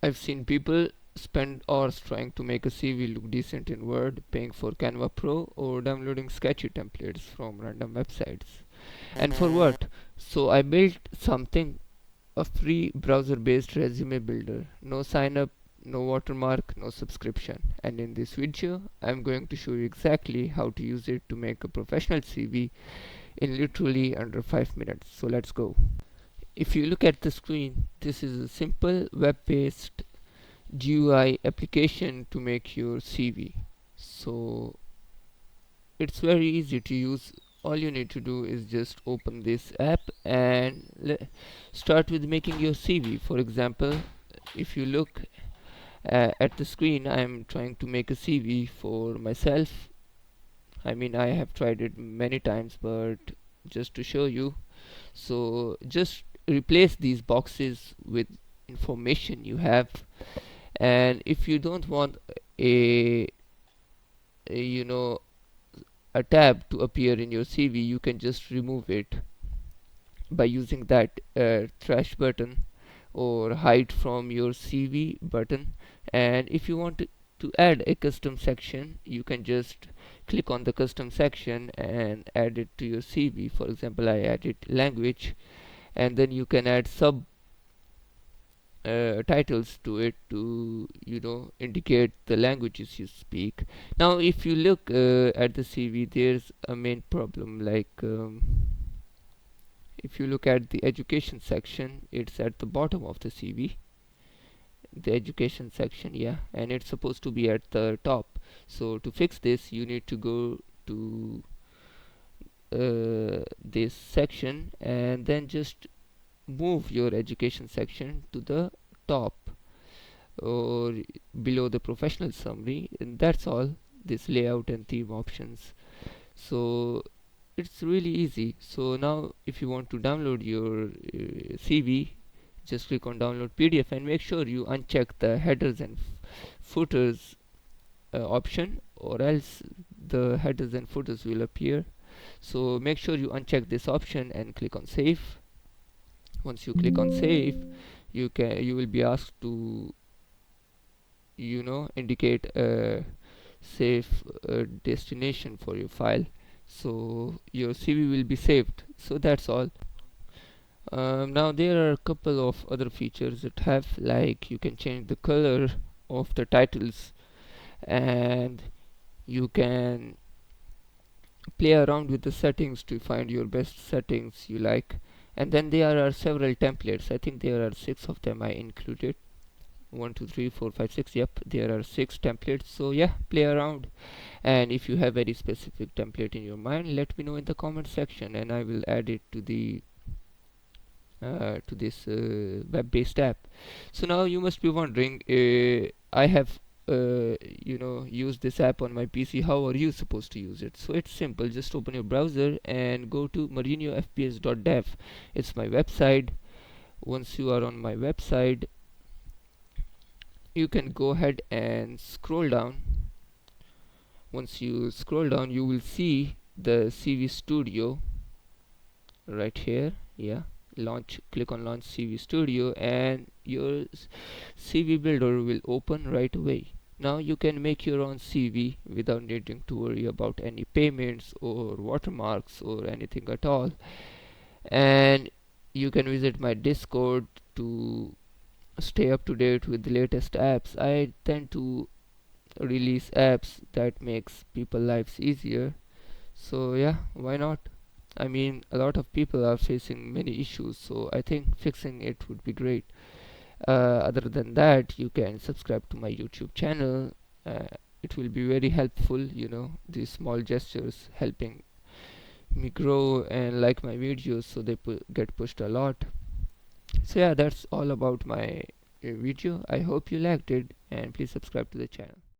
I've seen people spend hours trying to make a CV look decent in Word, paying for Canva Pro, or downloading sketchy templates from random websites. And for what? So I built something, a free browser based resume builder. No sign up, no watermark, no subscription. And in this video, I'm going to show you exactly how to use it to make a professional CV in literally under 5 minutes. So let's go. If you look at the screen, this is a simple web-based GUI application to make your CV. So it's very easy to use. All you need to do is just open this app and start with making your CV. For example, if you look at the screen, I'm trying to make a CV for myself. I mean, I have tried it many times, but just to show you, so just replace these boxes with information you have. And if you don't want a, a you know a tab to appear in your CV, you can just remove it by using that trash button or hide from your CV button. And if you want to add a custom section, you can just click on the custom section and add it to your CV. For example, I added language, and then you can add sub titles to it to indicate the languages you speak. Now if you look at the CV, there's a main problem, like if you look at the education section, it's at the bottom of the CV, the education section, yeah, and it's supposed to be at the top. So to fix this, you need to go to this section and then just move your education section to the top or below the professional summary, and that's all. This layout and theme options. So it's really easy. So now if you want to download your CV, just click on download PDF and make sure you uncheck the headers and footers option, or else the headers and footers will appear. So make sure you uncheck this option and click on save. Once you click on save, you will be asked to indicate a safe destination for your file, so your CV will be saved. So that's all. Now there are a couple of other features that have, like, you can change the color of the titles, and you can play around with the settings to find your best settings you like. And then there are several templates. I think there are 6 of them I included. 1 2 3 4 5 6. Yep, there are 6 templates. So yeah, play around, and if you have very specific template in your mind, let me know in the comment section and I will add it to the to this web-based app. So now you must be wondering, I have used this app on my PC. How are you supposed to use it? So it's simple. Just open your browser and go to marineofps.dev. It's my website. Once you are on my website, you can go ahead and scroll down. Once you scroll down, you will see the CV Studio right here. Yeah, click on launch CV Studio and your CV builder will open right away. Now you can make your own CV without needing to worry about any payments or watermarks or anything at all. And you can visit my Discord to stay up to date with the latest apps. I tend to release apps that makes people lives easier. So yeah, why not? I mean, a lot of people are facing many issues, so I think fixing it would be great. Other than that, you can subscribe to my YouTube channel. It will be very helpful, these small gestures helping me grow, and like my videos so they get pushed a lot. So yeah, that's all about my video. I hope you liked it, and please subscribe to the channel.